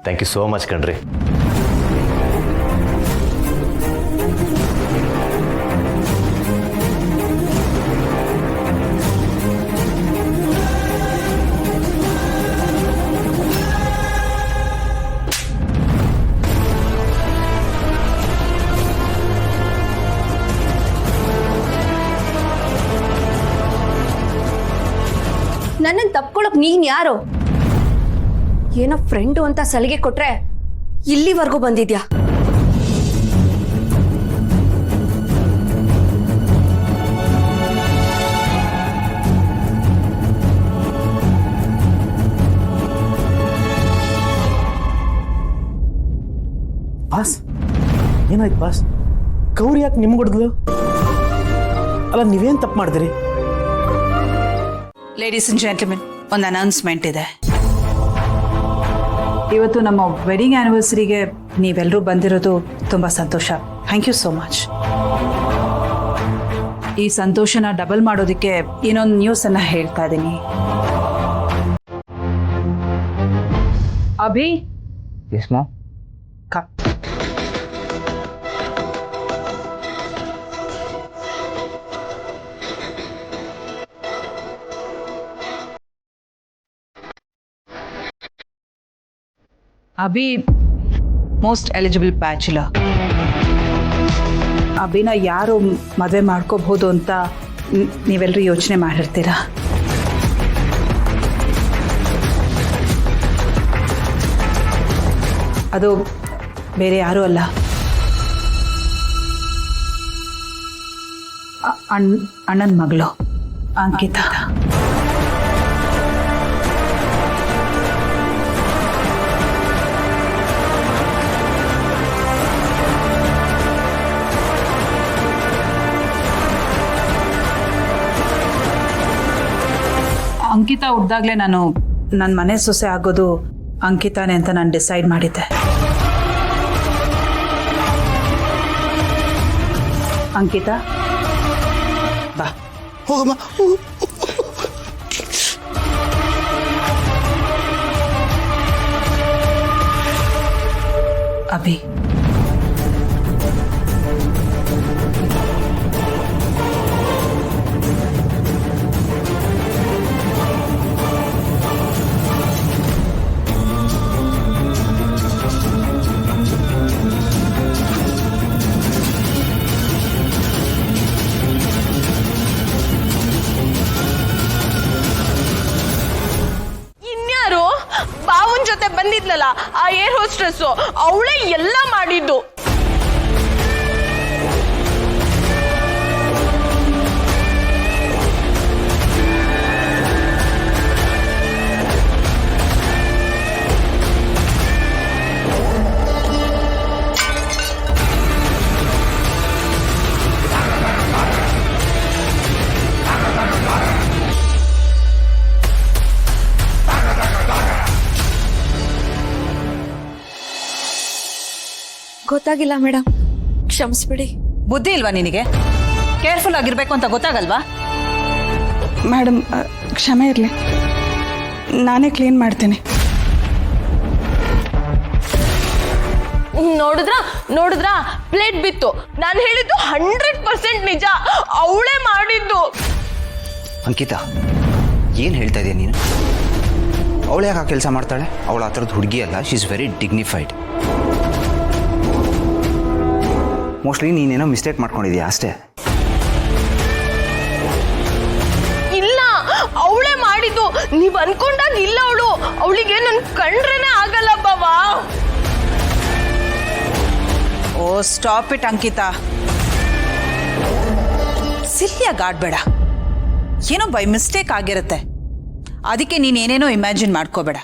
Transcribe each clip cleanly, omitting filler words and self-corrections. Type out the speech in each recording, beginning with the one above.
Thank you so much ಕಣ್ರಿ. ನನ್ನನ್ನು ತಪ್ಕೊಳಕ್ ನೀನ್ ಯಾರು? ಏನೋ ಫ್ರೆಂಡು ಅಂತ ಸಲಿಗೆ ಕೊಟ್ರೆ ಇಲ್ಲಿವರೆಗೂ ಬಂದಿದ್ಯಾ? ಬಾಸ್ ಏನಾಯ್ತು ಬಾಸ್? ಗೌರಿ ಯಾಕೆ ನಿಮ್ಗೆ ಹೊಡೆದ್ಲು? ಅಲ್ಲ ನೀವೇನು ತಪ್ಪು ಮಾಡಿದ್ರಿ? ಲೇಡೀಸ್ ಅಂಡ್ ಜೆಂಟಲ್ಮೆನ್, ಒಂದು ಅನೌನ್ಸ್ಮೆಂಟ್ ಇದೆ. ಇವತ್ತು ನಮ್ಮ ವೆಡ್ಡಿಂಗ್ ಆ್ಯನಿವರ್ಸರಿಗೆ ನೀವೆಲ್ಲರೂ ಬಂದಿರೋದು ತುಂಬ ಸಂತೋಷ. Thank you so much. ಈ ಸಂತೋಷನ ಡಬಲ್ ಮಾಡೋದಕ್ಕೆ ಇನ್ನೊಂದು ನ್ಯೂಸನ್ನು ಹೇಳ್ತಾ ಇದ್ದೀನಿ. ಅಭಿ, ಎಸ್ ಮಾ. Abhi most eligible bachelor. ಅಭಿನ ಯಾರು ಮದುವೆ ಮಾಡ್ಕೋಬಹುದು ಅಂತ ನೀವೆಲ್ಲರೂ ಯೋಚನೆ ಮಾಡಿರ್ತೀರ. ಅದು ಬೇರೆ ಯಾರೂ ಅಲ್ಲ, ಅಣ್ಣನ ಮಗಳು ಅಂಕಿತಾ. ಅಂಕಿತಾ ಹುಡ್ದಾಗ್ಲೇ ನಾನು ನನ್ನ ಮನೆ ಸೊಸೆ ಆಗೋದು ಅಂಕಿತಾನೆ ಅಂತ ನಾನು ಡಿಸೈಡ್ ಮಾಡಿದ್ದೆ. ಅಂಕಿತಾ ಬಾ. ಹೋಗಮ್ಮ. ಅಭಿ, ಬಾವನ್ ಜೊತೆ ಬಂದಿದ್ಲಲ್ಲ ಆ ಏರ್ ಹೋಸ್ಟ್ರೆಸ್, ಅವಳೇ ಎಲ್ಲ ಮಾಡಿದ್ದು. ಗೊತ್ತಾಗಿಲ್ಲ ಮೇಡಮ್, ಕ್ಷಮಿಸ್ಬಿಡಿ. ಬುದ್ಧಿ ಇಲ್ವಾ ನಿನಗೆ? ಕೇರ್ಫುಲ್ ಆಗಿರ್ಬೇಕು ಅಂತ ಗೊತ್ತಾಗಲ್ವಾ? ಮೇಡಮ್ ಕ್ಷಮೆ ಇರಲಿ, ನಾನೇ ಕ್ಲೀನ್ ಮಾಡ್ತೀನಿ. ನೋಡಿದ್ರಾ ಪ್ಲೇಟ್ ಬಿತ್ತು. ನಾನು ಹೇಳಿದ್ದು 100% ನಿಜ, ಅವಳೇ ಮಾಡಿದ್ದು. ಅಂಕಿತಾ, ಏನು ಹೇಳ್ತಾ ಇದೆಯಾ ನೀನು? ಅವಳು ಯಾಕೆ ಆ ಕೆಲಸ ಮಾಡ್ತಾಳೆ? ಅವಳು ಆ ಥರದ್ದು ಹುಡುಗಿ ಅಲ್ಲ. She is very dignified. Mostly ನೀನೇನೋ ಮಿಸ್ಟೇಕ್ ಮಾಡ್ಕೊಂಡಿದ್ಯಾ ಅಷ್ಟೇ. ಇಲ್ಲ, ಅವಳೇ ಮಾಡಿದ್ದು. ನೀವ್ ಅನ್ಕೊಂಡಾಗ ಇಲ್ಲ ಅವಳು. ಅವಳಿಗೆ ನನ್ ಕಂಡ್ರೇನೆ ಆಗಲ್ಲ ಬಾವಾ. ಓ ಸ್ಟಾಪ್ ಇಟ್ ಅಂಕಿತಾ, ಸಿಲ್ಲಿಯಾಗಿ ಆಡ್ಬೇಡ. ಏನೋ ಬೈ ಮಿಸ್ಟೇಕ್ ಆಗಿರುತ್ತೆ, ಅದಕ್ಕೆ ನೀನೇನೇನೋ ಇಮ್ಯಾಜಿನ್ ಮಾಡ್ಕೋಬೇಡ.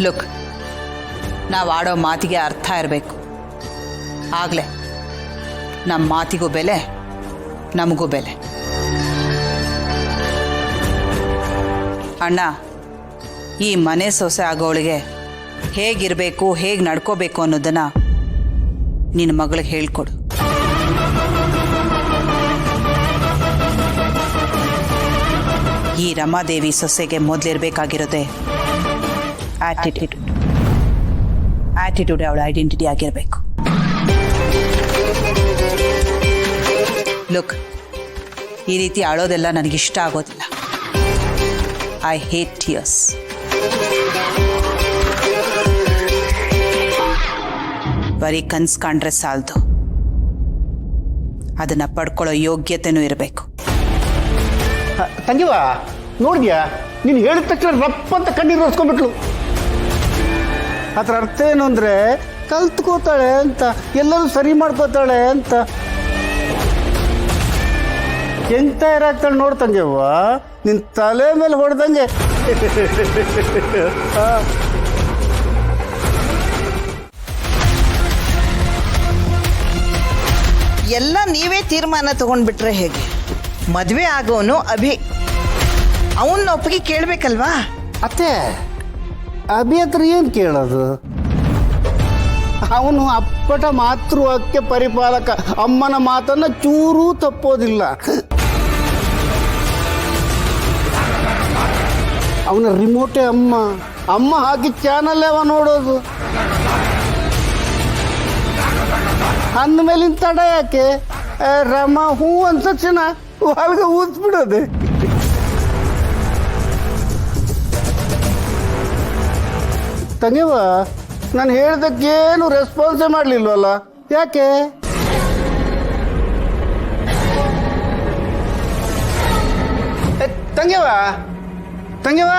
ಲುಕ್, ನಾವು ಆಡೋ ಮಾತಿಗೆ ಅರ್ಥ ಇರಬೇಕು. ಆಗಲೇ ನಮ್ಮ ಮಾತಿಗೂ ಬೆಲೆ, ನಮಗೂ ಬೆಲೆ. ಅಣ್ಣ, ಈ ಮನೆ ಸೊಸೆ ಆಗೋಳಿಗೆ ಹೇಗಿರಬೇಕು, ಹೇಗೆ ನಡ್ಕೋಬೇಕು ಅನ್ನೋದನ್ನು ನಿನ್ನ ಮಗಳಿಗೆ ಹೇಳ್ಕೊಡು. ಈ ರಮಾದೇವಿ ಸೊಸೆಗೆ ಮೊದಲಿರಬೇಕಾಗಿರೋದೆ ಆಟಿಟ್ಯೂಡ್ ಅವಳ ಐಡೆಂಟಿಟಿ ಆಗಿರಬೇಕು. ಲುಕ್, ಈ ರೀತಿ ಆಳೋದೆಲ್ಲ ನನಗಿಷ್ಟ ಆಗೋದಿಲ್ಲ. I hate tears. ಬರೀ ಕನ್ಸು ಕಂಡ್ರೆ ಸಾಲದು, ಅದನ್ನ ಪಡ್ಕೊಳ್ಳೋ ಯೋಗ್ಯತೆನೂ ಇರಬೇಕು. ತಂಗಿವ ನೋಡಿದ್ಯಾ, ನೀನು ಹೇಳಿದ ತಕ್ಷಣ ರಪ್ಪ ಅಂತ ಕಣ್ಣೀರು ಒರೆಸ್ಕೊಂಡ್ಬಿಟ್ಲು. ಅದರ ಅರ್ಥ ಏನು ಅಂದರೆ ಕಲ್ತ್ಕೋತಾಳೆ ಅಂತ, ಎಲ್ಲರೂ ಸರಿ ಮಾಡ್ಕೋತಾಳೆ ಅಂತ. ಹೆಂಗ್ ತಯಾರಾಗ್ತಾಳೆ ನೋಡು ತಂಗಿವ್ವ, ನಿನ್ನ ತಲೆ ಮೇಲೆ ಹೊಡೆದಂಗೆ. ಎಲ್ಲ ನೀವೇ ತೀರ್ಮಾನ ತಗೊಂಡ್ಬಿಟ್ರೆ ಹೇಗೆ? ಮದುವೆ ಆಗೋನು ಅಭಿ, ಅವನ ಒಪ್ಪಿಗೆ ಕೇಳಬೇಕಲ್ವಾ? ಅತ್ತೆ, ಅಭಿ ಹತ್ರ ಏನು ಕೇಳೋದು? ಅವನು ಅಪ್ಪಟ ಮಾತೃವಾಕ್ಯ ಪರಿಪಾಲಕ, ಅಮ್ಮನ ಮಾತನ್ನ ಚೂರೂ ತಪ್ಪೋದಿಲ್ಲ. ಅವನ ರಿಮೋಟೇ ಅಮ್ಮ, ಅಮ್ಮ ಹಾಕಿ ಚಾನಲ್ಲೇ ಅವ ನೋಡೋದು. ಅಂದಮೇಲಿನ ತಡ ಯಾಕೆ? ರಮ ಹೂ ಅಂದ ತಕ್ಷಣ ಹೊರಗೆ ಊದ್ಬಿಡೋದೆ. ತಂಗಿವ, ನಾನು ಹೇಳ್ದಕ್ಕೇನು ರೆಸ್ಪಾನ್ಸೇ ಮಾಡಲಿಲ್ವಲ್ಲ, ಯಾಕೆ? ತಂಗಿವ, ತಂಗಿವ